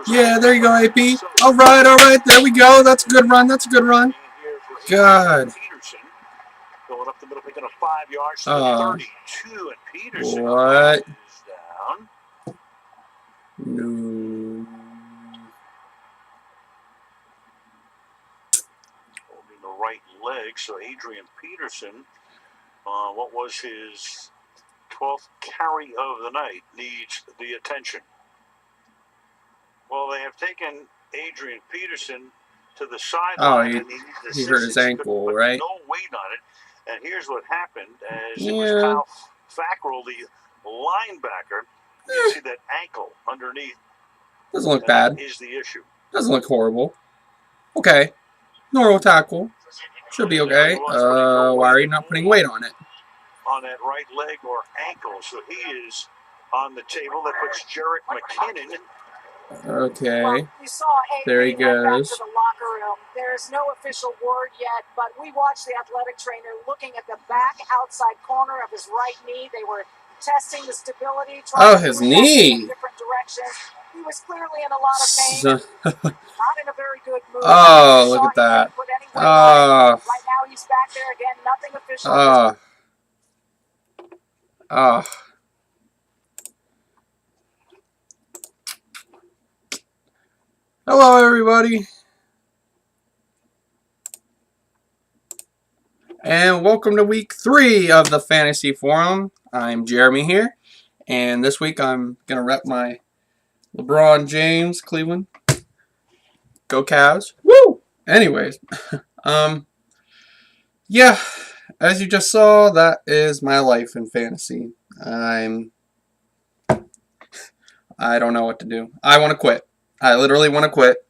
Yeah, there you go, AP. All right. There we go. That's a good run. That's a good run. God. Going up the middle, picking up 5 yards to the Oh. 32, and Peterson What? is down. No. Holding the right leg, so Adrian Peterson, what was his 12th carry of the night, needs the attention. Well, they have taken Adrian Peterson to the sideline, and he needs he hurt his ankle, right? No weight on it. And here's what happened: as it was Yeah. Kyle Fackrell, the linebacker, you see that ankle underneath. Doesn't look bad. That is the issue. Doesn't look horrible. Okay. Normal tackle. Should be okay. Why are you not putting weight on it? On that right leg or ankle. So he is on the table. That puts Jarrett McKinnon. Okay. Well, you saw there he goes. Back to the locker room. There's no official word yet, but we watched the athletic trainer looking at the back outside corner of his right knee. They were testing the stability. His knee. Different directions. He was clearly in a lot of pain. Not in a very good mood. Look at that. Right now he's back there again. Nothing official. Hello, everybody. And welcome to week 3 of the Fantasy Forum. I'm Jeremy here. And this week I'm going to rep my LeBron James Cleveland. Go Cavs. Woo! Anyways. Yeah. As you just saw, that is my life in fantasy. I don't know what to do. I want to quit. I literally want to quit.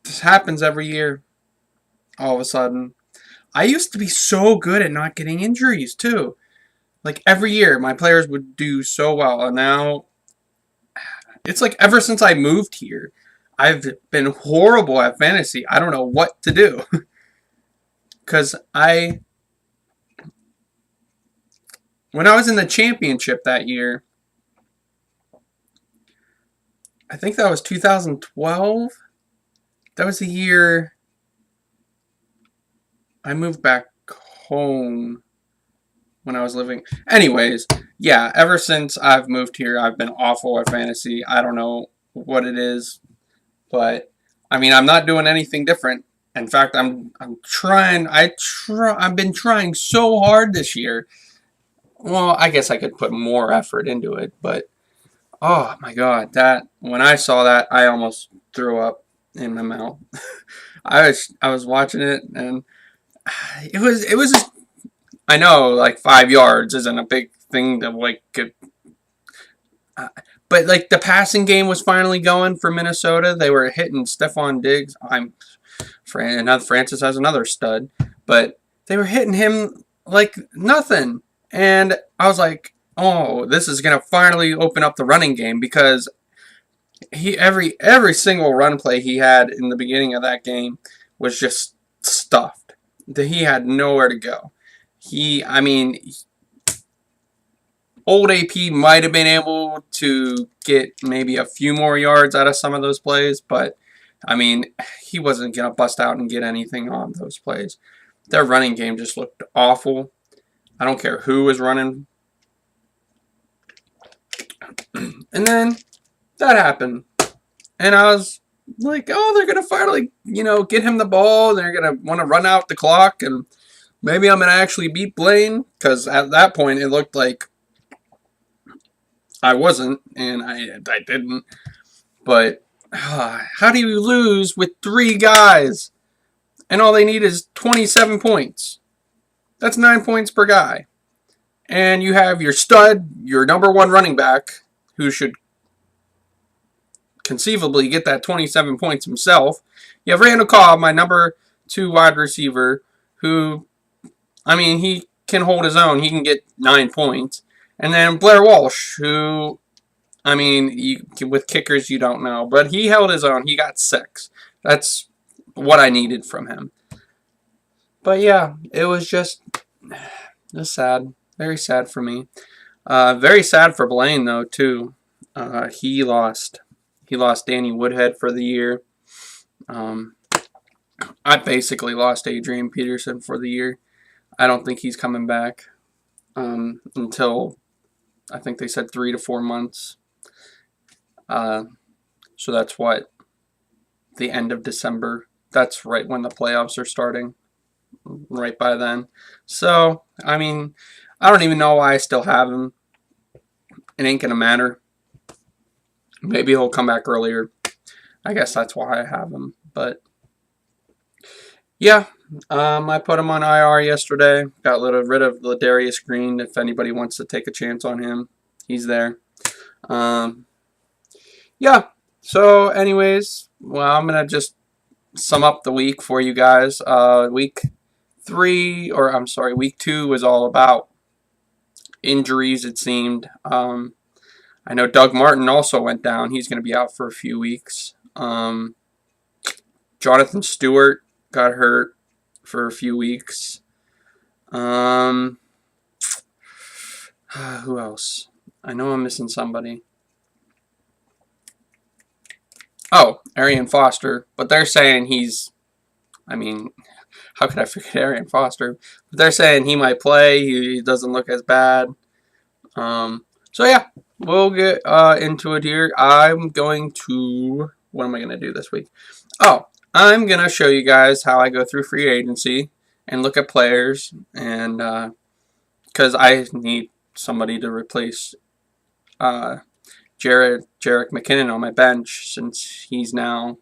This happens every year. All of a sudden. I used to be so good at not getting injuries, too. Like, every year, my players would do so well. And now, it's like ever since I moved here, I've been horrible at fantasy. I don't know what to do. Because when I was in the championship that year, I think that was 2012. That was the year I moved back home when I was living. Anyways, yeah, ever since I've moved here, I've been awful at fantasy. I don't know what it is, but I mean, I'm not doing anything different. In fact, I'm trying. I've been trying so hard this year. Well, I guess I could put more effort into it, but oh my God, when I saw that, I almost threw up in my mouth. I was watching it, and it was just, I know, like 5 yards isn't a big thing to like but like the passing game was finally going for Minnesota. They were hitting Stephon Diggs. Francis has another stud, but they were hitting him like nothing. And I was like, oh, this is gonna finally open up the running game, because every single run play he had in the beginning of that game was just stuffed. He had nowhere to go. Old AP might have been able to get maybe a few more yards out of some of those plays, but I mean, he wasn't going to bust out and get anything on those plays. Their running game just looked awful. I don't care who was running. And then that happened. And I was like, oh, they're going to finally, get him the ball. They're going to want to run out the clock, and maybe I'm going to actually beat Blaine, because at that point it looked like I wasn't, and I didn't. But how do you lose with 3 guys and all they need is 27 points? That's 9 points per guy. And you have your stud, your number 1 running back, who should conceivably get that 27 points himself. You have Randall Cobb, my number 2 wide receiver, who, he can hold his own. He can get 9 points. And then Blair Walsh, who, with kickers you don't know. But he held his own. He got 6. That's what I needed from him. But yeah, it was sad. Very sad for me. Very sad for Blaine though too. He lost Danny Woodhead for the year. I basically lost Adrian Peterson for the year. I don't think he's coming back until I think they said 3 to 4 months. So that's what, the end of December. That's right when the playoffs are starting. Right by then. So I mean, I don't even know why I still have him. It ain't gonna matter. Maybe he'll come back earlier. I guess that's why I have him. But yeah, I put him on IR yesterday. Got rid of Ladarius Green. If anybody wants to take a chance on him, he's there. Yeah. So, anyways, well, I'm gonna just sum up the week for you guys. Week 2 was all about injuries. It seemed. I know Doug Martin also went down. He's going to be out for a few weeks. Jonathan Stewart got hurt for a few weeks. Who else? I know I'm missing somebody. Oh, Arian Foster. But they're saying he's... I mean, how could I forget Arian Foster? But they're saying he might play. He doesn't look as bad. So yeah, we'll get into it here. I'm going to... What am I going to do this week? Oh, I'm going to show you guys how I go through free agency and look at players. And because I need somebody to replace Jarek McKinnon on my bench, since he's now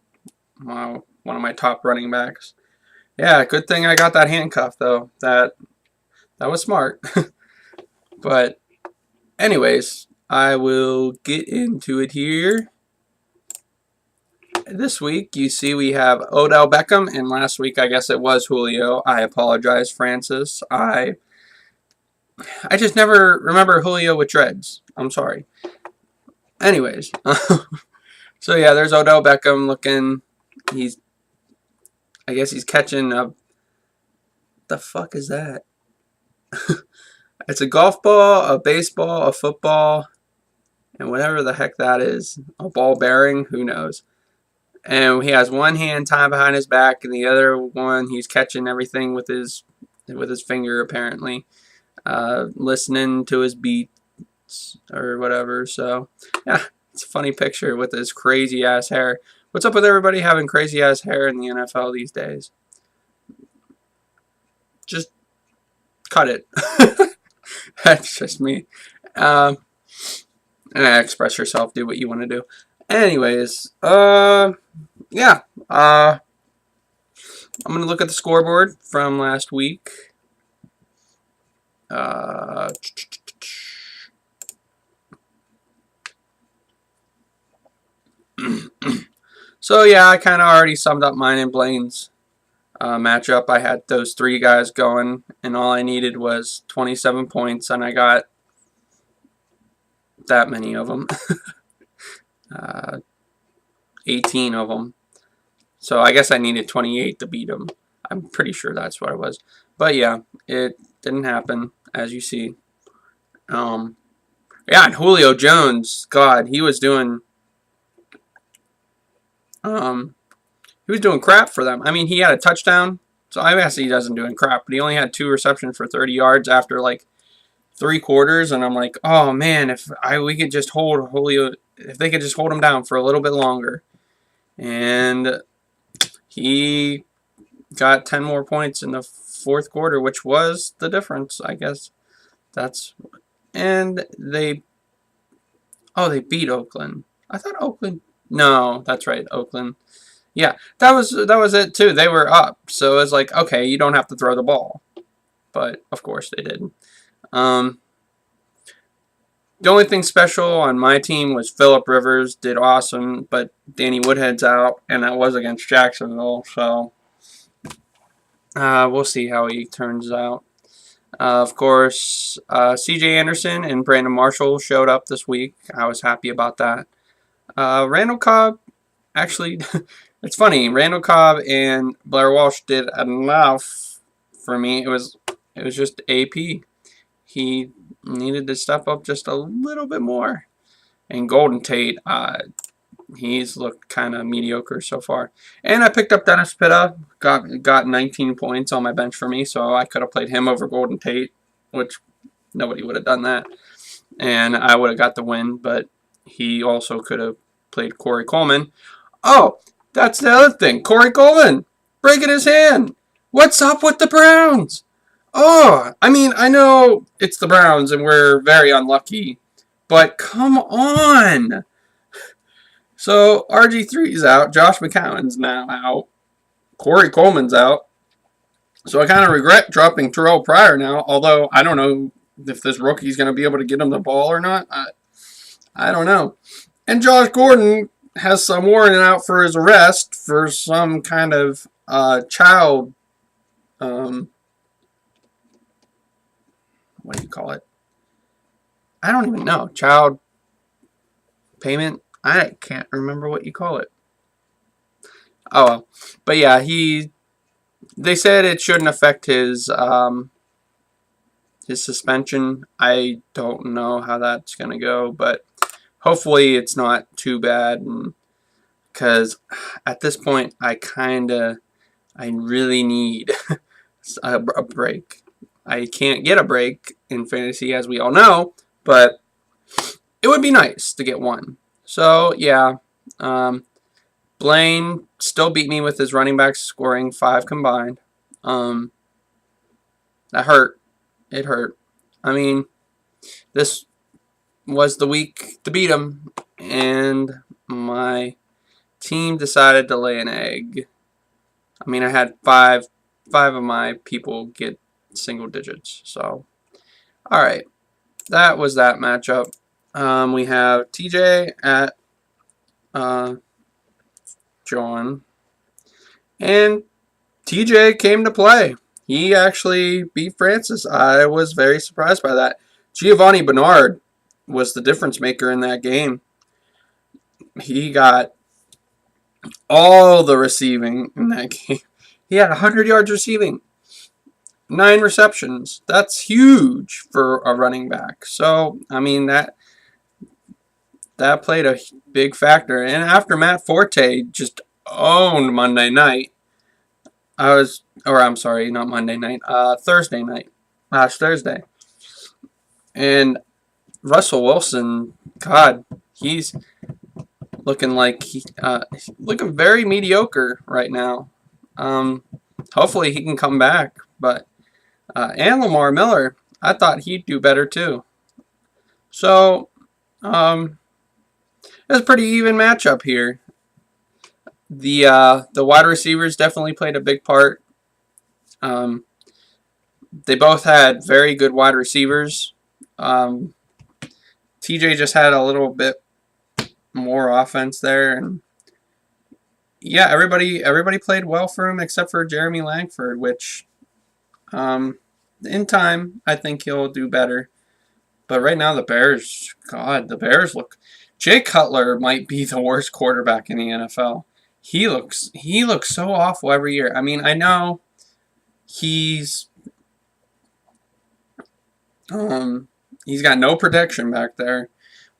one of my top running backs. Yeah, good thing I got that handcuff, though. That was smart. But anyways, I will get into it here. This week, you see we have Odell Beckham, and last week I guess it was Julio. I apologize, Francis. I just never remember Julio with dreads. I'm sorry. Anyways, so yeah, there's Odell Beckham looking. I guess he's catching a... The fuck is that? It's a golf ball, a baseball, a football, and whatever the heck that is. A ball bearing, who knows. And he has one hand tied behind his back, and the other one he's catching everything with his finger, apparently. Listening to his beats or whatever. So yeah, it's a funny picture with his crazy ass hair. What's up with everybody having crazy ass hair in the NFL these days? Just cut it. That's just me. And express yourself. Do what you want to do. Anyways, yeah. I'm gonna look at the scoreboard from last week. So yeah, I kind of already summed up mine and Blaine's matchup. I had those 3 guys going, and all I needed was 27 points, and I got that many of them. 18 of them. So I guess I needed 28 to beat them. I'm pretty sure that's what it was. But yeah, it didn't happen, as you see. Yeah, and Julio Jones, God, he was doing crap for them. I mean, he had a touchdown, so I guess he doesn't doing crap, but he only had 2 receptions for 30 yards after like 3 quarters, and I'm like, oh man, if we could just hold Julio, if they could just hold him down for a little bit longer. And he got 10 more points in the 4th quarter, which was the difference, I guess. And they beat Oakland. I thought Oakland. No, that's right, Oakland. Yeah, that was it too. They were up, so it was like, okay, you don't have to throw the ball, but of course they did. The only thing special on my team was Phillip Rivers did awesome, but Danny Woodhead's out, and that was against Jacksonville, so we'll see how he turns out. Of course, C.J. Anderson and Brandon Marshall showed up this week. I was happy about that. Randall Cobb, actually, it's funny. Randall Cobb and Blair Walsh did enough for me. It was just AP. He needed to step up just a little bit more. And Golden Tate, he's looked kind of mediocre so far. And I picked up Dennis Pitta, got 19 points on my bench for me, so I could have played him over Golden Tate, which nobody would have done that. And I would have got the win, but he also could have played Corey Coleman. Oh, that's the other thing. Corey Coleman breaking his hand. What's up with the Browns? Oh, I mean, I know it's the Browns and we're very unlucky, but come on. So RG3's out. Josh McCown's now out. Corey Coleman's out. So I kind of regret dropping Terrell Pryor now, although I don't know if this rookie's going to be able to get him the ball or not. I don't know. And Josh Gordon has some warrant out for his arrest for some kind of child, what do you call it? I don't even know. Child payment? I can't remember what you call it. Oh, well. But yeah, they said it shouldn't affect his suspension. I don't know how that's going to go, but hopefully it's not too bad, because at this point I really need a break. I can't get a break in fantasy, as we all know, but it would be nice to get one. So yeah, Blaine still beat me with his running backs scoring 5 combined. That hurt. It hurt. I mean, this was the week to beat him, and my team decided to lay an egg. I mean, I had five of my people get single digits. So, all right, that was that matchup. We have TJ at John, and TJ came to play. He actually beat Francis. I was very surprised by that. Giovanni Bernard was the difference maker in that game. He got all the receiving in that game. He had 100 yards receiving, 9 receptions. That's huge for a running back. So, I mean, that played a big factor. And after Matt Forte just owned Monday night, I'm sorry, not Monday night, Thursday night, last Thursday. And Russell Wilson, God, he's looking like looking very mediocre right now. Hopefully he can come back, but and Lamar Miller, I thought he'd do better too. So it was a pretty even matchup here. The wide receivers definitely played a big part. They both had very good wide receivers. TJ just had a little bit more offense there, and yeah, everybody played well for him except for Jeremy Langford, which in time I think he'll do better. But right now the Bears look. Jay Cutler might be the worst quarterback in the NFL. He looks so awful every year. I mean, I know he's got no protection back there,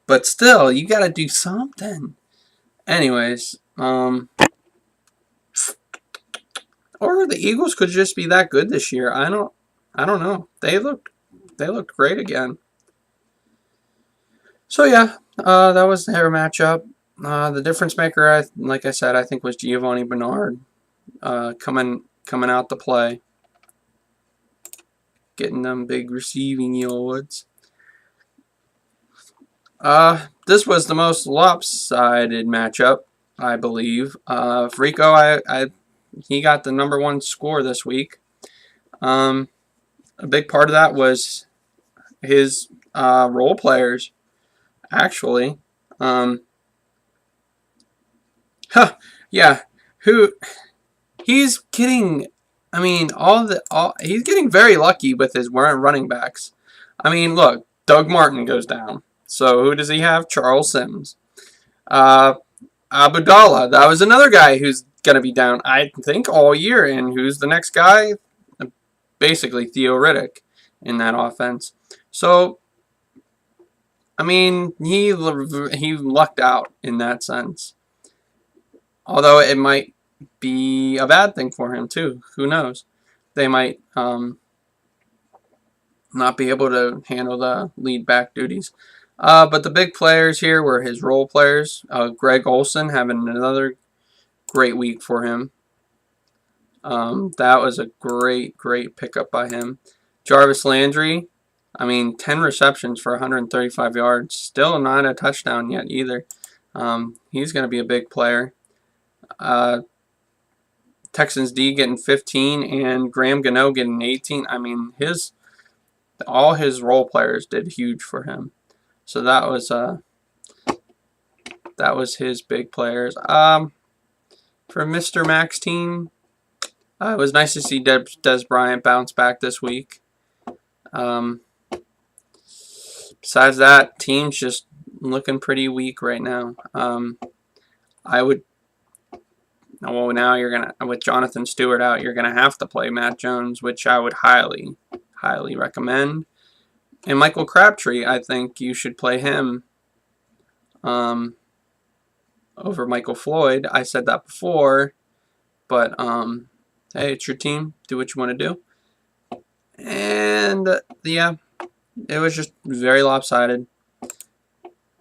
but still, you got to do something. Anyways, or the Eagles could just be that good this year. I don't know. They looked great again. So yeah, that was their matchup. The difference maker, like I said, I think was Giovanni Bernard coming out to play, getting them big receiving yards. This was the most lopsided matchup, I believe. Rico, he got the #1 score this week. A big part of that was his role players, actually. Yeah, he's getting. I mean, he's getting very lucky with his running backs. I mean, look, Doug Martin goes down. So who does he have? Charles Sims. Abdallah, that was another guy who's going to be down, I think, all year. And who's the next guy? Basically Theo Riddick in that offense. So I mean, he lucked out in that sense. Although it might be a bad thing for him too. Who knows? They might not be able to handle the lead back duties. But the big players here were his role players. Greg Olson having another great week for him. That was a great pickup by him. Jarvis Landry, I mean, 10 receptions for 135 yards. Still not a touchdown yet either. He's going to be a big player. Texans D getting 15 and Graham Gano getting 18. I mean, all his role players did huge for him. So that was his big players. For Mr. Mac's team, it was nice to see Des Bryant bounce back this week. Besides that, team's just looking pretty weak right now. Well, now you're gonna, with Jonathan Stewart out, you're gonna have to play Matt Jones, which I would highly recommend. And Michael Crabtree, I think you should play him over Michael Floyd. I said that before, but hey, it's your team. Do what you want to do. And yeah, it was just very lopsided.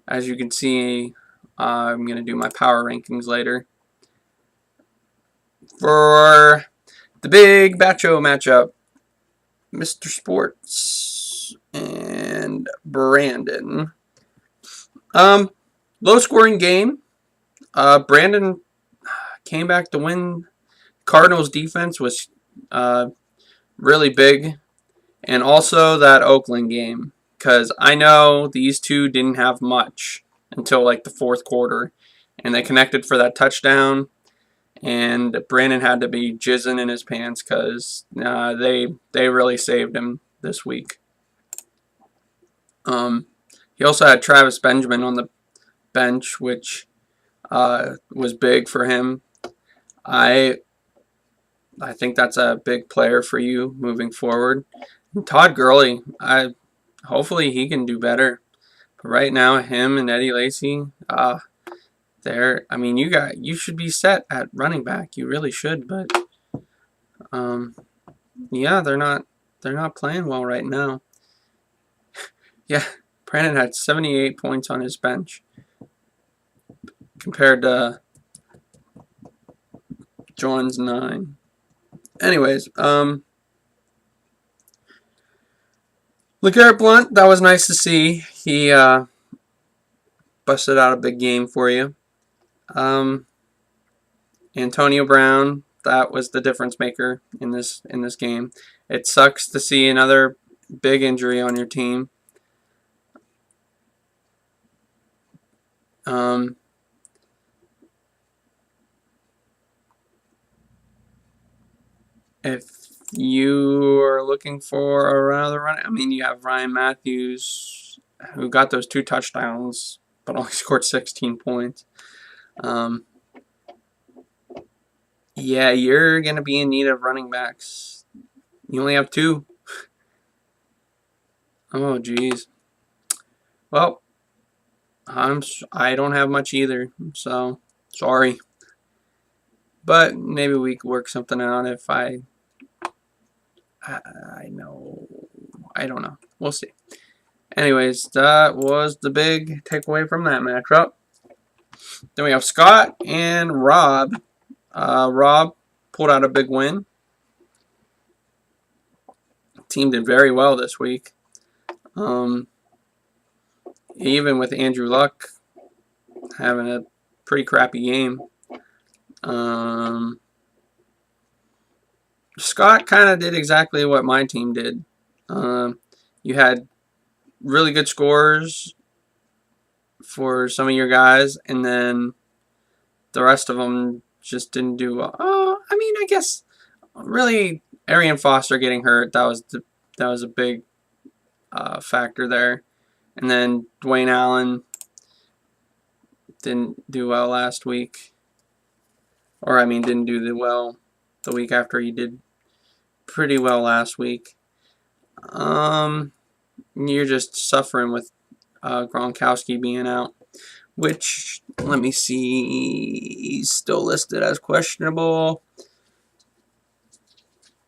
As you can see, I'm going to do my power rankings later. For the big Bacho matchup, Mr. Sports and Brandon. Low scoring game. Brandon came back to win. Cardinals defense was really big. And also that Oakland game. Because I know these two didn't have much until like the fourth quarter. And they connected for that touchdown. And Brandon had to be jizzing in his pants because they really saved him this week. He also had Travis Benjamin on the bench, which was big for him. I think that's a big player for you moving forward. And Todd Gurley, hopefully he can do better. But right now, him and Eddie Lacy, I mean, you should be set at running back. You really should, but yeah, they're not playing well right now. Yeah, Brandon had 78 points on his bench compared to John's 9. Anyways, LeGarrette Blount, that was nice to see. He busted out a big game for you. Antonio Brown, that was the difference maker in this game. It sucks to see another big injury on your team. If you are looking for another run, I mean, you have Ryan Matthews, who got those 2 touchdowns, but only scored 16 points. Yeah, you're going to be in need of running backs. You only have 2. Oh, geez. Well, I don't have much either, so sorry. But maybe we could work something out if I know. I don't know. We'll see. Anyways, that was the big takeaway from that matchup. Then we have Scott and Rob. Rob pulled out a big win. Team did very well this week. Even with Andrew Luck having a pretty crappy game. Scott kind of did exactly what my team did. You had really good scores for some of your guys, and then the rest of them just didn't do well. I mean, I guess really Arian Foster getting hurt, that was a big factor there. And then Dwayne Allen didn't do well last week. Or, I mean, didn't do well the week after he did pretty well last week. You're just suffering with Gronkowski being out. Which, let me see, he's still listed as questionable.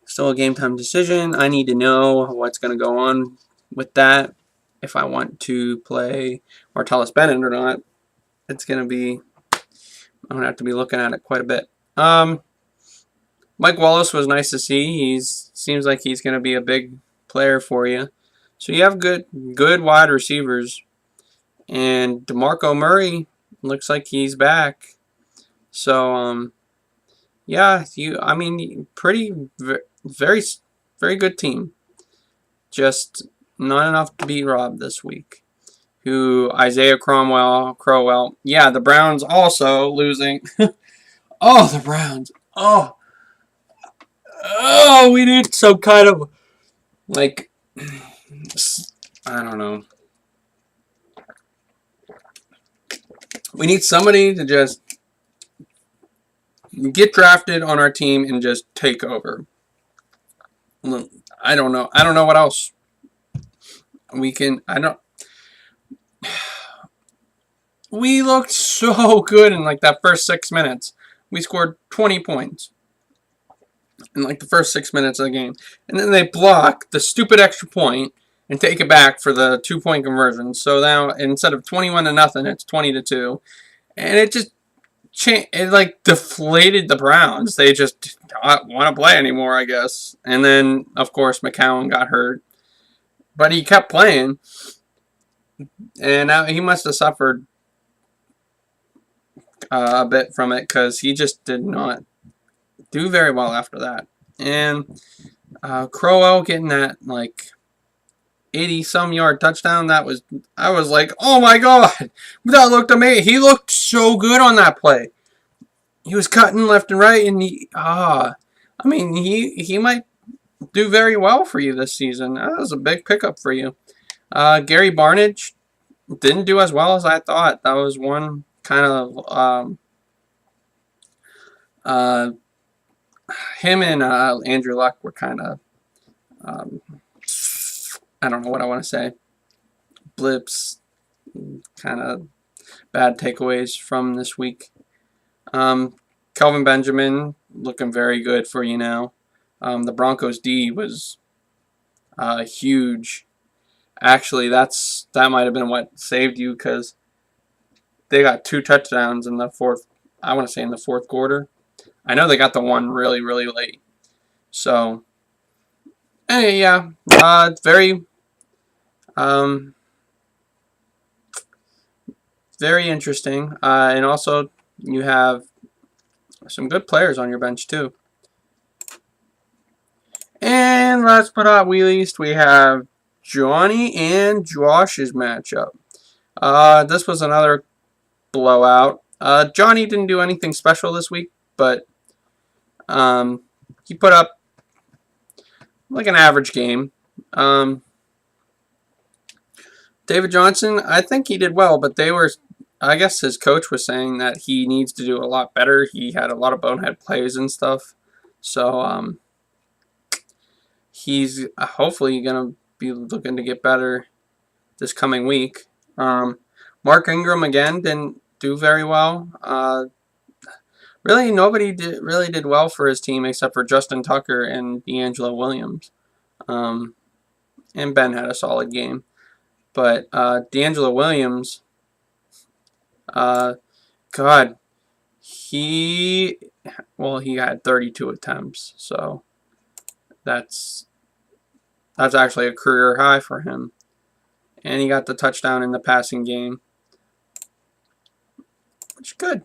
Still a game time decision. I need to know what's going to go on with that. If I want to play Martellus Bennett or not, it's going to be, I'm going to have to be looking at it quite a bit. Mike Wallace was nice to see. He seems like he's going to be a big player for you. So you have good wide receivers. And DeMarco Murray looks like he's back. So, yeah, I mean, very, very good team. Just not enough to beat Rob this week. Isaiah Crowell. Yeah, the Browns also losing. Oh, the Browns. Oh, we need some kind of, like, I don't know. We need somebody to just get drafted on our team and just take over. I don't know. I don't know what else we can. We looked so good in like that first 6 minutes. We scored 20 points in like the first 6 minutes of the game. And then they block the stupid extra point and take it back for the 2-point conversion. So now instead of 21-0, it's 20-2. And it just it like deflated the Browns. They just don't want to play anymore, I guess. And then, of course, McCown got hurt. But he kept playing. And he must have suffered a bit from it because he just did not do very well after that. And Crowell getting that like 80-some yard touchdown, I was like, oh my god, that looked amazing. He looked so good on that play. He was cutting left and right, and he might do very well for you this season. That was a big pickup for you. Gary Barnidge didn't do as well as I thought. That was one kind of him and Andrew Luck were kind of I don't know what I want to say. Blips, kind of bad takeaways from this week. Kelvin Benjamin looking very good for you now. The Broncos D was huge. Actually, that might have been what saved you because they got 2 touchdowns in the fourth. I want to say in the fourth quarter. I know they got the one really, really late. So, anyway, yeah, very, very interesting. And also, you have some good players on your bench too. And last but not least, we have Johnny and Josh's matchup. This was another blowout. Johnny didn't do anything special this week, but he put up like an average game. David Johnson, I think he did well, but I guess his coach was saying that he needs to do a lot better. He had a lot of bonehead plays and stuff. So, he's hopefully going to be looking to get better this coming week. Mark Ingram, again, didn't do very well. Really, nobody did well for his team except for Justin Tucker and D'Angelo Williams. And Ben had a solid game. But D'Angelo Williams, God, he had 32 attempts, so that's actually a career high for him. And he got the touchdown in the passing game, which is good.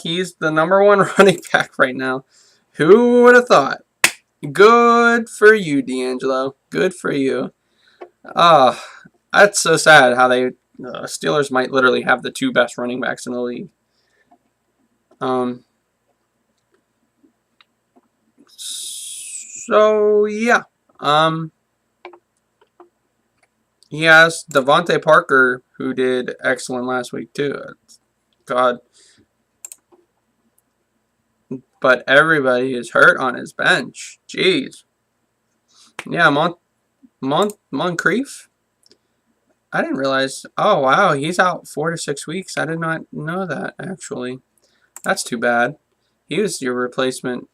He's the #1 running back right now. Who would have thought? Good for you, D'Angelo. Good for you. That's so sad how the Steelers might literally have the 2 best running backs in the league. So yeah. He has Devontae Parker, who did excellent last week too. God. But everybody is hurt on his bench. Jeez. Yeah, Moncrief. I didn't realize. Oh, wow. He's out 4 to 6 weeks. I did not know that, actually. That's too bad. He was your replacement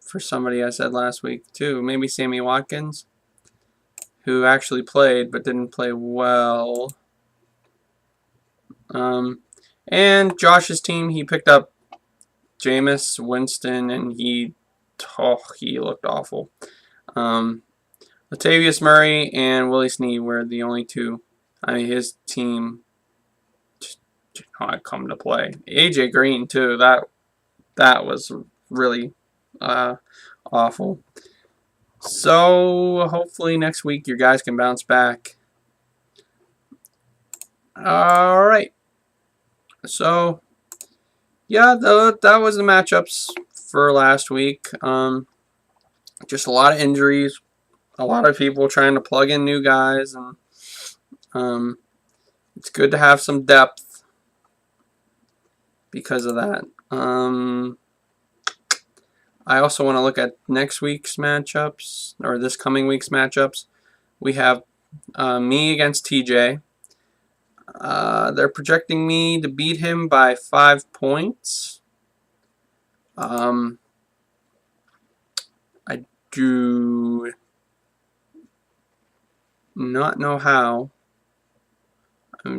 for somebody I said last week, too. Maybe Sammy Watkins, who actually played but didn't play well. And Josh's team, he picked up Jameis Winston, and he looked awful. Latavius Murray and Willie Snead were the only two. I mean, his team just did not come to play. AJ Green too. That was really awful. So hopefully next week your guys can bounce back. All right. So yeah, that was the matchups for last week. Just a lot of injuries, a lot of people trying to plug in new guys, and it's good to have some depth because of that. I also want to look at next week's matchups, or this coming week's matchups. We have me against TJ. They're projecting me to beat him by 5 points. I do not know how.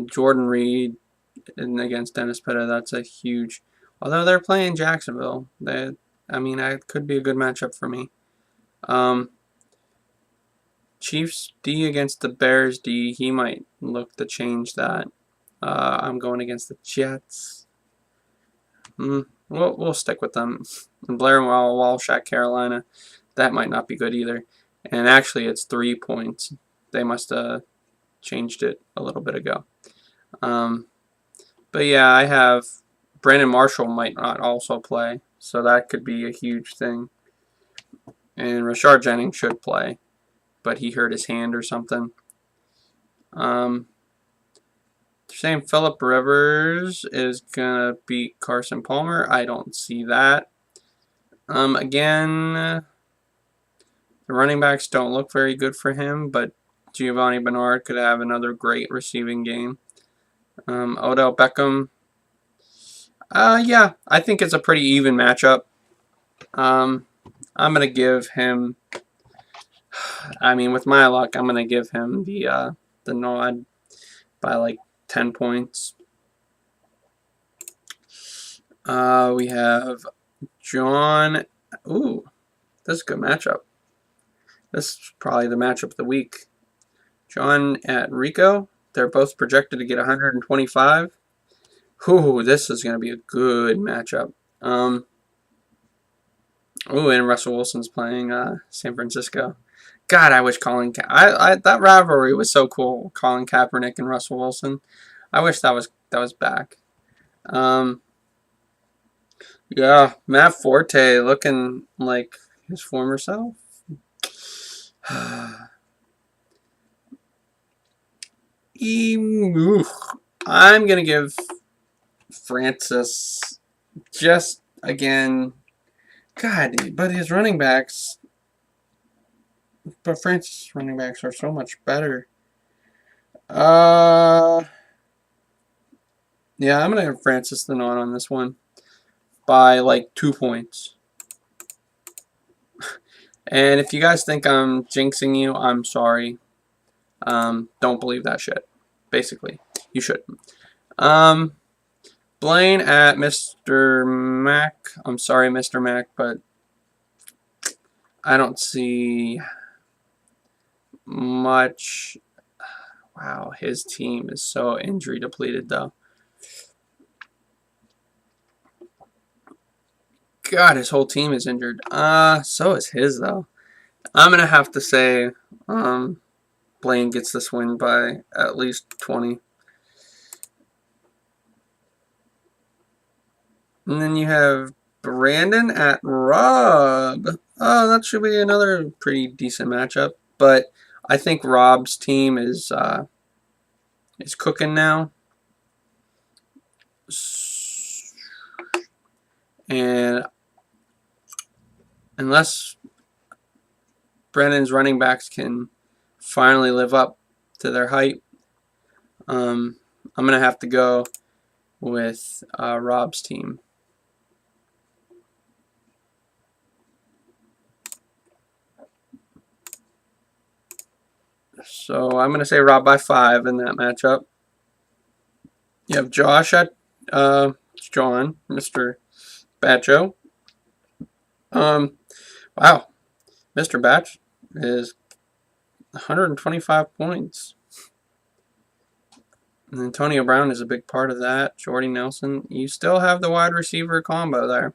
Jordan Reed and against Dennis Pitta, that's a huge. Although they're playing Jacksonville, it could be a good matchup for me. Chiefs D against the Bears D. He might look to change that. I'm going against the Jets. We'll stick with them. And Blair Walsh at Carolina. That might not be good either. And actually, it's 3 points. They must have changed it a little bit ago. But yeah, I have Brandon Marshall might not also play, so that could be a huge thing. And Rashard Jennings should play, but he hurt his hand or something. Saying Phillip Rivers is gonna beat Carson Palmer. I don't see that. Again, the running backs don't look very good for him, but Giovanni Bernard could have another great receiving game. Odell Beckham. Yeah, I think it's a pretty even matchup. I'm gonna give him. I mean, with my luck, I'm gonna give him the nod by like 10 points. We have John. Ooh, this is a good matchup. This is probably the matchup of the week. John at Rico. They're both projected to get 125. Ooh, this is going to be a good matchup. Ooh, and Russell Wilson's playing San Francisco. God, I wish Colin. That rivalry was so cool. Colin Kaepernick and Russell Wilson. I wish that was back. Yeah, Matt Forte looking like his former self. I'm gonna give Francis just again. God, but his running backs. But Francis' running backs are so much better. Yeah, I'm gonna have Francis the nod on this one by like 2 points. And if you guys think I'm jinxing you, I'm sorry. Don't believe that shit. Basically, you shouldn't. Blaine at Mr. Mac. I'm sorry, Mr. Mac, but I don't see much. Wow, his team is so injury depleted, though. God, his whole team is injured. So is his, though. I'm going to have to say Blaine gets this win by at least 20. And then you have Brandon at Rob. Oh, that should be another pretty decent matchup. But I think Rob's team is cooking now. And unless Brandon's running backs can finally live up to their height. I'm going to have to go with Rob's team. So I'm going to say Rob by 5 in that matchup. You have Josh at John, Mr. Batcho. Wow, Mr. Batch is 125 points. And Antonio Brown is a big part of that. Jordy Nelson. You still have the wide receiver combo there.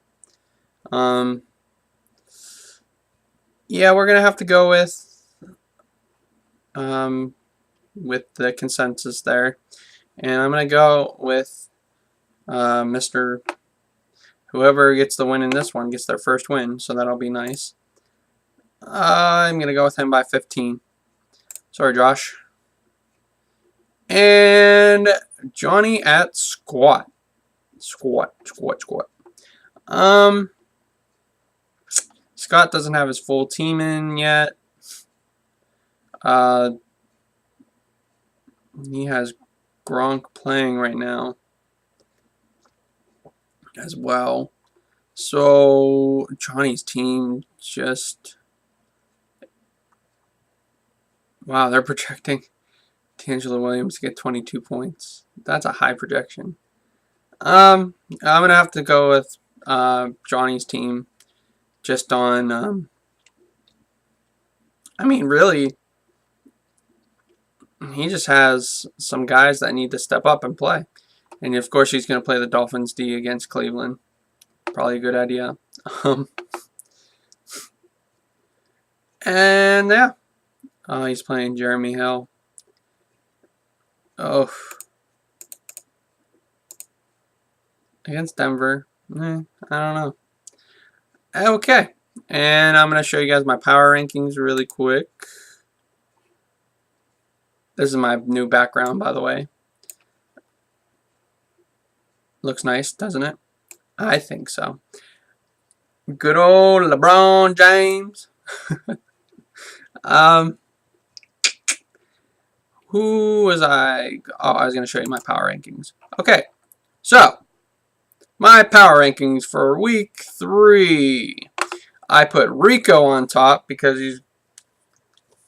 Yeah, we're gonna have to go with the consensus there, and I'm gonna go with Mr. Whoever gets the win in this one gets their first win, so that'll be nice. I'm gonna go with him by 15. Sorry, Josh. And Johnny at squat. Scott doesn't have his full team in yet. He has Gronk playing right now as well. So Johnny's team just... Wow, they're projecting D'Angelo Williams to get 22 points. That's a high projection. I'm going to have to go with Johnny's team just on... I mean, really, he just has some guys that need to step up and play. And, of course, he's going to play the Dolphins D against Cleveland. Probably a good idea. And, yeah. He's playing Jeremy Hill. Oh. Against Denver. I don't know. Okay. And I'm going to show you guys my power rankings really quick. This is my new background, by the way. Looks nice, doesn't it? I think so. Good old LeBron James. Who was I? Oh, I was going to show you my power rankings. Okay. So, my power rankings for week 3. I put Rico on top because he's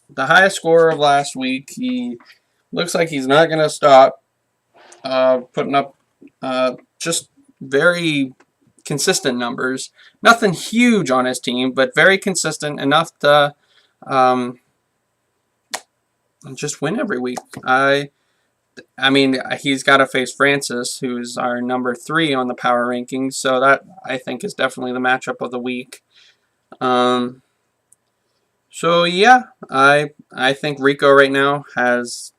the highest scorer of last week. He looks like he's not going to stop putting up just very consistent numbers. Nothing huge on his team, but very consistent enough to just win every week. I mean, he's got to face Francis, who's our number 3 on the power rankings, so that I think is definitely the matchup of the week. So yeah, I think Rico right now has,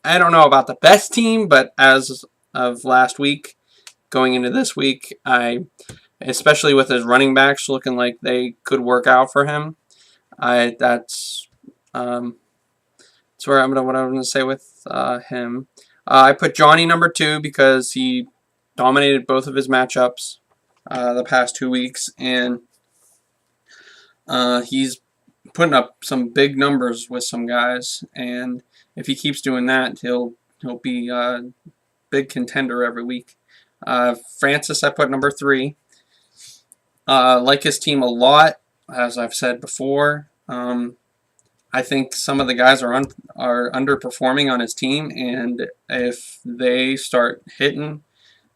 I don't know about the best team, but as of last week, going into this week, especially with his running backs looking like they could work out for him, that's where what I'm gonna say with him. I put Johnny number 2 because he dominated both of his matchups the past 2 weeks, and he's putting up some big numbers with some guys, and if he keeps doing that, he'll be a big contender every week. Francis, I put number 3. Like his team a lot, as I've said before. I think some of the guys are underperforming on his team, and if they start hitting,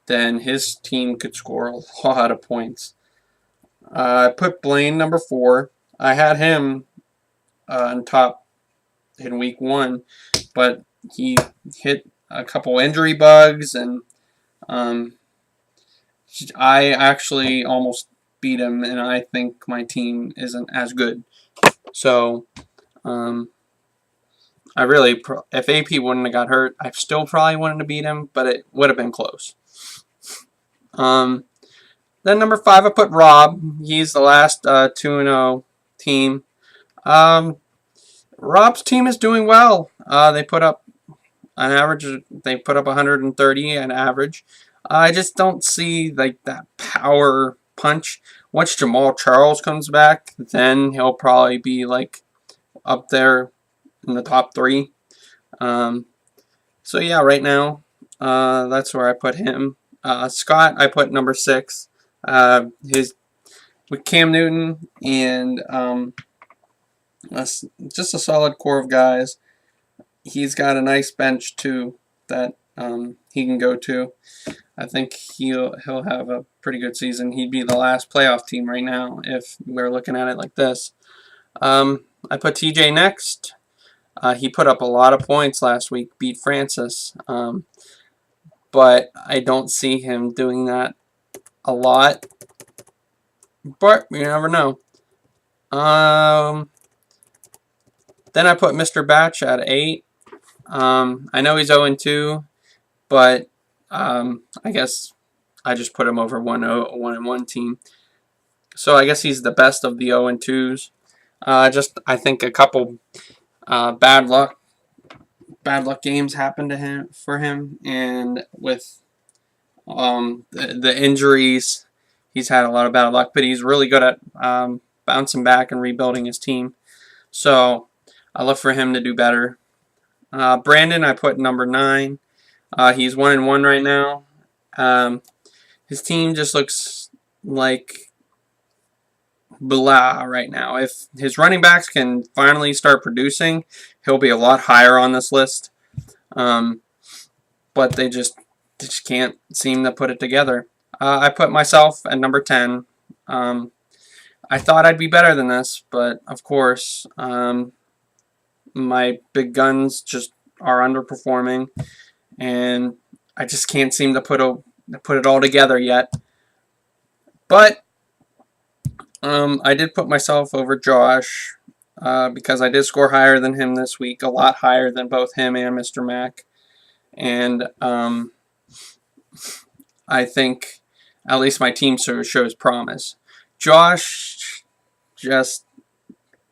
then his team could score a lot of points. I put Blaine number 4. I had him on top in week 1, but he hit a couple injury bugs, and I actually almost beat him, and I think my team isn't as good. So, I really, if AP wouldn't have got hurt, I still probably wouldn't have beat him, but it would have been close. Then number 5, I put Rob. He's the last 2-0 team. Rob's team is doing well. They put up an average. They put up 130 an average. I just don't see like that power punch. Once Jamal Charles comes back, then he'll probably be like up there in the top 3. So yeah, right now, that's where I put him. Scott, I put number 6. His with Cam Newton and just a solid core of guys. He's got a nice bench too that he can go to. I think he'll have a pretty good season. He'd be the last playoff team right now if we're looking at it like this. I put TJ next. He put up a lot of points last week, beat Francis, but I don't see him doing that a lot. But you never know. Then I put Mr. Batch at 8. I know he's 0-2, but I guess I just put him over 1-1 team. So I guess he's the best of the 0-2s. I think a couple bad luck games happened to him and with the injuries, he's had a lot of bad luck. But he's really good at bouncing back and rebuilding his team. So I look for him to do better. Brandon, I put number 9. He's 1-1 right now. His team just looks like blah right now. If his running backs can finally start producing, he'll be a lot higher on this list. But they just can't seem to put it together. I put myself at number 10. I thought I'd be better than this, but of course, my big guns just are underperforming, and I just can't seem to put it all together yet. But I did put myself over Josh because I did score higher than him this week, a lot higher than both him and Mr. Mack. And I think at least my team shows promise. Josh, just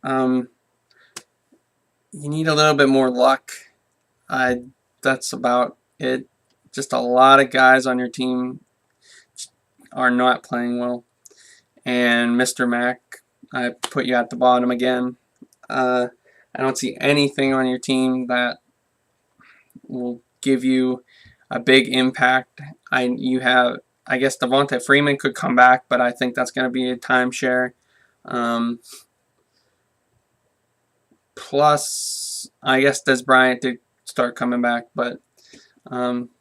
you need a little bit more luck. That's about it. Just a lot of guys on your team are not playing well. And Mr. Mack, I put you at the bottom again. I don't see anything on your team that will give you a big impact. I guess Devonta Freeman could come back, but I think that's going to be a timeshare. Plus, I guess Des Bryant did start coming back, but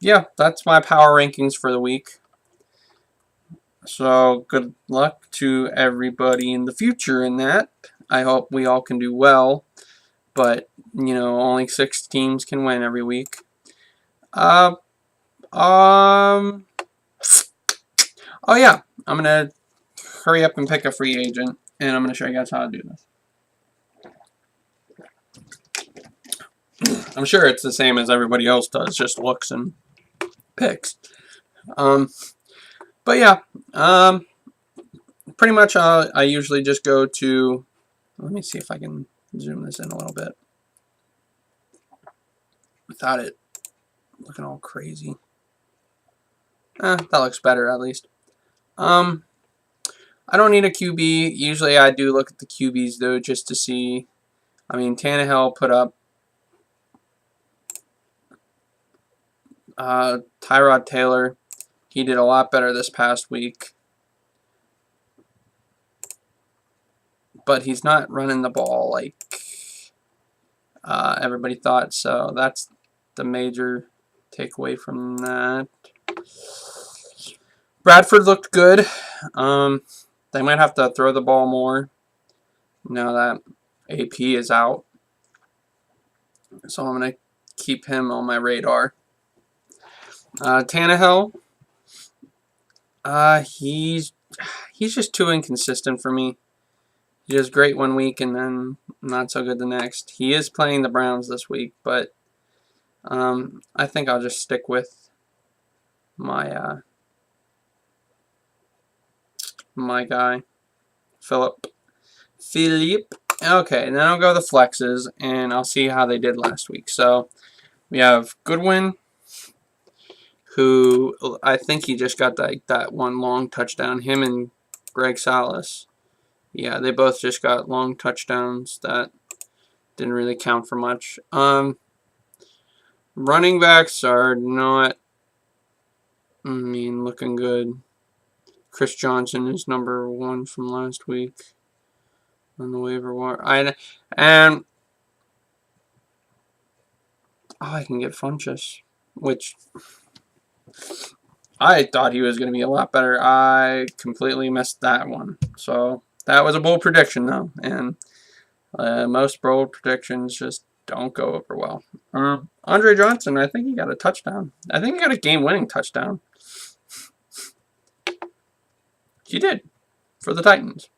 yeah, that's my power rankings for the week. So good luck to everybody in the future in that. I hope we all can do well, but you know, only 6 teams can win every week. Oh yeah, I'm gonna hurry up and pick a free agent, and I'm gonna show you guys how to do this. I'm sure it's the same as everybody else does, just looks and picks. But yeah, pretty much I usually just go to, let me see if I can zoom this in a little bit without it looking all crazy. That looks better at least. I don't need a QB. Usually I do look at the QBs though, just to see. I mean, Tannehill put up Tyrod Taylor. He did a lot better this past week. But he's not running the ball like everybody thought. So that's the major takeaway from that. Bradford looked good. They might have to throw the ball more now that AP is out. So I'm going to keep him on my radar. Tannehill, he's just too inconsistent for me. He does great one week and then not so good the next. He is playing the Browns this week, but I think I'll just stick with my my guy, Philip. Okay, and then I'll go the flexes, and I'll see how they did last week. So we have Goodwin, who I think he just got that one long touchdown. Him and Greg Salas. Yeah, they both just got long touchdowns that didn't really count for much. running backs are not, looking good. Chris Johnson is number 1 from last week on the waiver wire. And I can get Funchess, which I thought he was going to be a lot better. I completely missed that one. So that was a bold prediction, though. And most bold predictions just don't go over well. Andre Johnson, I think he got a touchdown. I think he got a game-winning touchdown. He did, for the Titans.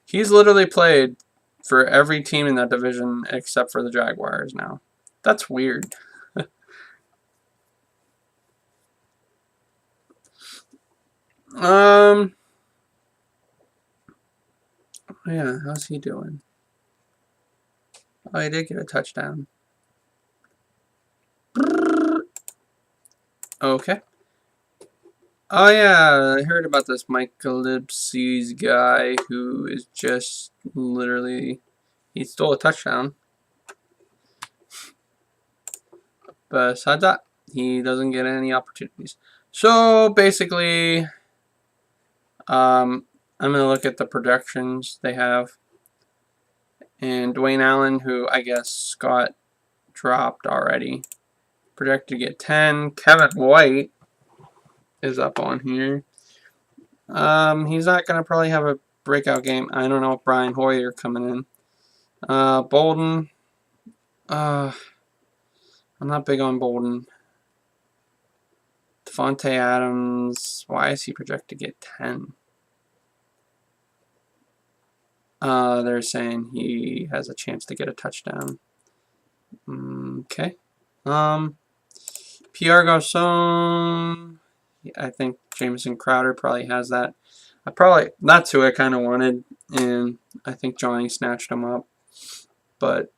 He's literally played for every team in that division except for the Jaguars now. That's weird. Yeah, how's he doing? Oh, he did get a touchdown. Okay. Oh yeah, I heard about this Michael Lipsy's guy who is just literally, he stole a touchdown. But besides that, he doesn't get any opportunities. So basically, I'm going to look at the projections they have. And Dwayne Allen, who I guess got dropped already, projected to get 10. Kevin White is up on here. He's not going to probably have a breakout game. I don't know if Brian Hoyer coming in. Bolden. I'm not big on Bolden. Devontae Adams. Why is he projected to get 10? They're saying he has a chance to get a touchdown. Okay. Pierre Garçon. I think Jamison Crowder probably has that. That's who I kind of wanted, and I think Johnny snatched him up. But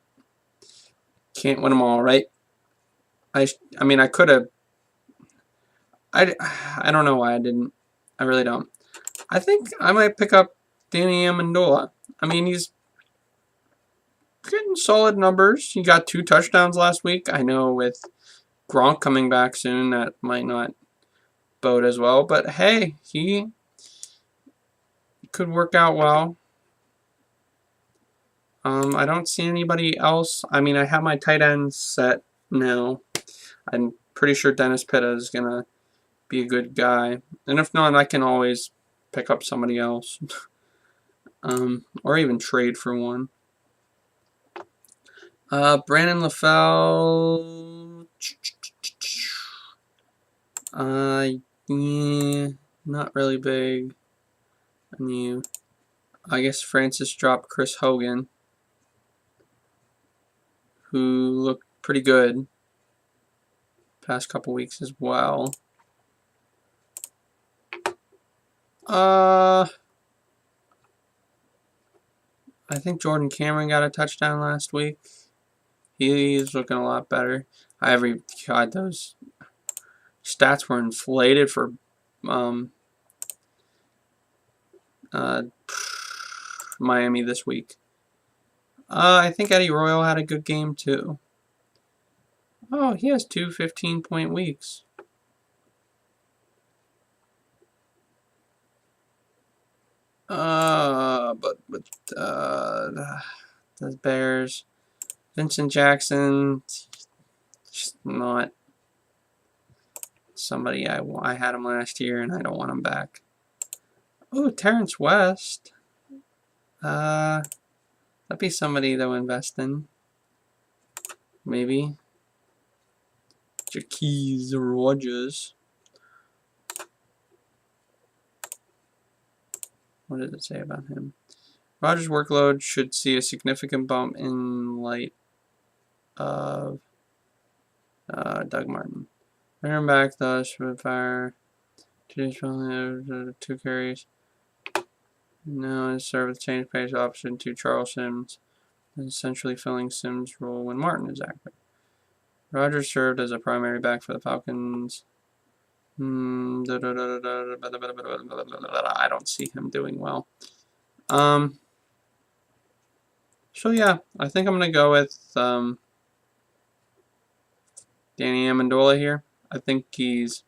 can't win them all, right? I mean, I could have. I don't know why I didn't. I really don't. I think I might pick up Danny Amendola. I mean, he's getting solid numbers. He got 2 touchdowns last week. I know with Gronk coming back soon, that might not bode as well. But hey, he could work out well. I don't see anybody else. I mean, I have my tight ends set now. I'm pretty sure Dennis Pitta is going to be a good guy. And if not, I can always pick up somebody else. Or even trade for one. Brandon LaFell. Yeah, not really big on you. I guess Francis dropped Chris Hogan, who looked pretty good past couple weeks as well. I think Jordan Cameron got a touchdown last week. He's looking a lot better. God, those stats were inflated for Miami this week. I think Eddie Royal had a good game too. Oh, he has 2 15-point weeks. But the Bears, Vincent Jackson, just not somebody I had him last year, and I don't want him back. Oh, Terrence West. That'd be somebody to invest in. Maybe. Jaquez Rogers. What did it say about him? Rogers' workload should see a significant bump in light of Doug Martin. Running back thus with fire. 2 carries. Now is served with change pace option to Charles Sims, essentially filling Sims' role when Martin is active. Rogers served as a primary back for the Falcons. I don't see him doing well. So yeah, I think I'm gonna go with Danny Amendola here. I think he's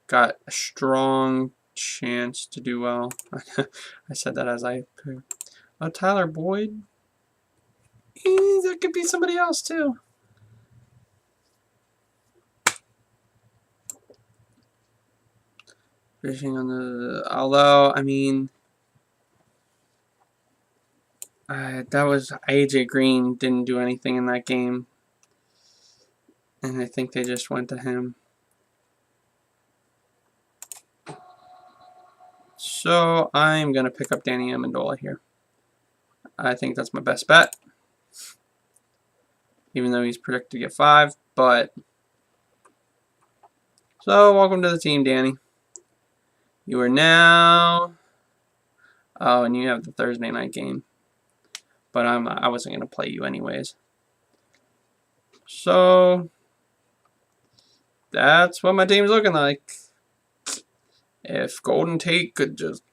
got a strong chance to do well. I said that as I put. Oh, Tyler Boyd. That could be somebody else too. Fishing on the. Although I mean, that was AJ Green didn't do anything in that game, and I think they just went to him. So I'm gonna pick up Danny Amendola here. I think that's my best bet, even though he's predicted to get 5. But so welcome to the team, Danny. You are now. Oh, and you have the Thursday night game, but I wasn't gonna play you anyways. So that's what my team's looking like. If Golden Tate could just.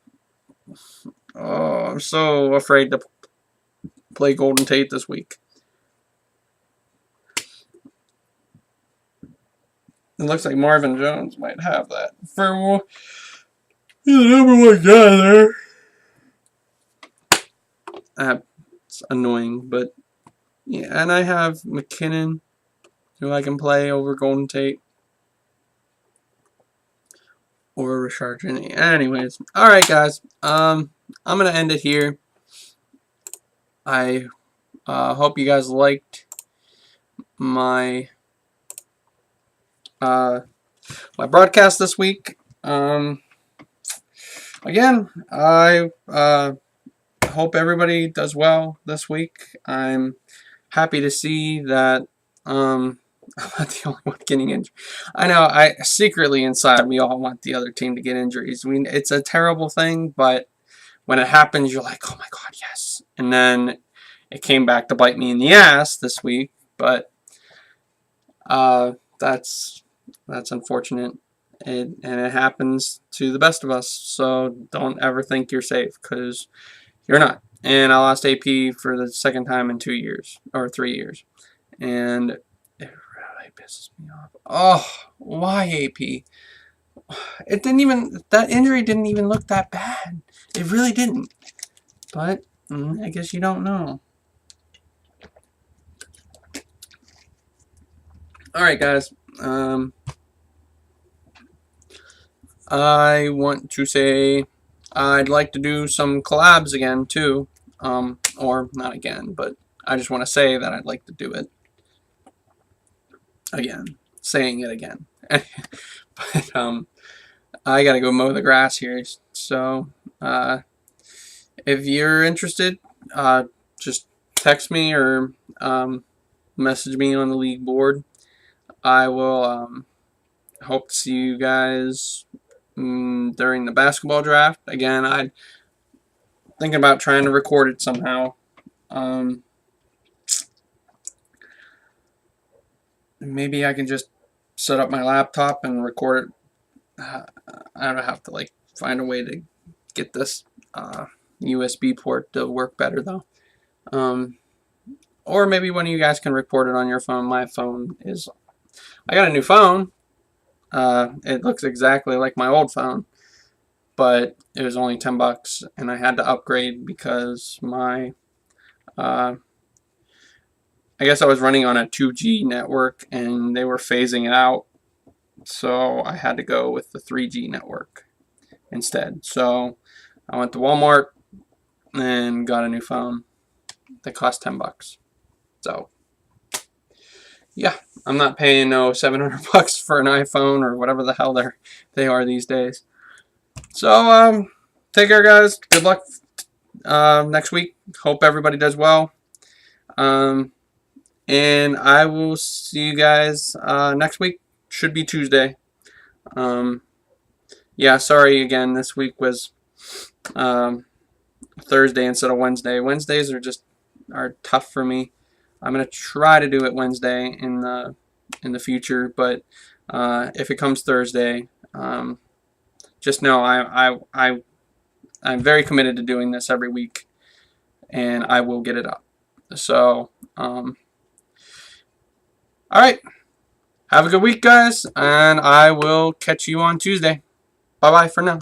Oh, I'm so afraid to play Golden Tate this week. It looks like Marvin Jones might have that. For the number 1 guy there. It's annoying, but yeah. And I have McKinnon, who I can play over Golden Tate. Or Richard Jeudy. Anyways, alright guys. I'm going to end it here. I hope you guys liked my my broadcast this week. Again, I hope everybody does well this week. I'm happy to see that I'm not the only one getting injured. I know, I secretly inside we all want the other team to get injuries. It's a terrible thing, but when it happens, you're like, oh my god, yes. And then it came back to bite me in the ass this week, but that's unfortunate. And it happens to the best of us, so don't ever think you're safe, because you're not. And I lost AP for the second time in 2 years, or 3 years, and it really pisses me off. Oh, why AP? It didn't even, that injury didn't even look that bad. It really didn't. But I guess you don't know. Alright guys, I want to say I'd like to do some collabs again too, or not again, but I just want to say that I'd like to do it again, saying it again. But I gotta go mow the grass here, so if you're interested, just text me or message me on the league board. I will hope to see you guys during the basketball draft. Again, I'm thinking about trying to record it somehow. Maybe I can just set up my laptop and record it. I don't have to like find a way to get this USB port to work better though. Or maybe one of you guys can record it on your phone. My phone is, I got a new phone. It looks exactly like my old phone, but it was only $10 and I had to upgrade because my I guess I was running on a 2G network and they were phasing it out, so I had to go with the 3G network instead. So I went to Walmart and got a new phone that cost $10. So yeah, I'm not paying no $700 for an iPhone or whatever the hell they are these days. So take care guys. Good luck next week. Hope everybody does well. And I will see you guys next week. Should be Tuesday. Yeah, sorry again. This week was Thursday instead of Wednesday. Wednesdays are tough for me. I'm gonna try to do it Wednesday in the future, but if it comes Thursday, just know I'm very committed to doing this every week, and I will get it up. So All right. Have a good week, guys, and I will catch you on Tuesday. Bye-bye for now.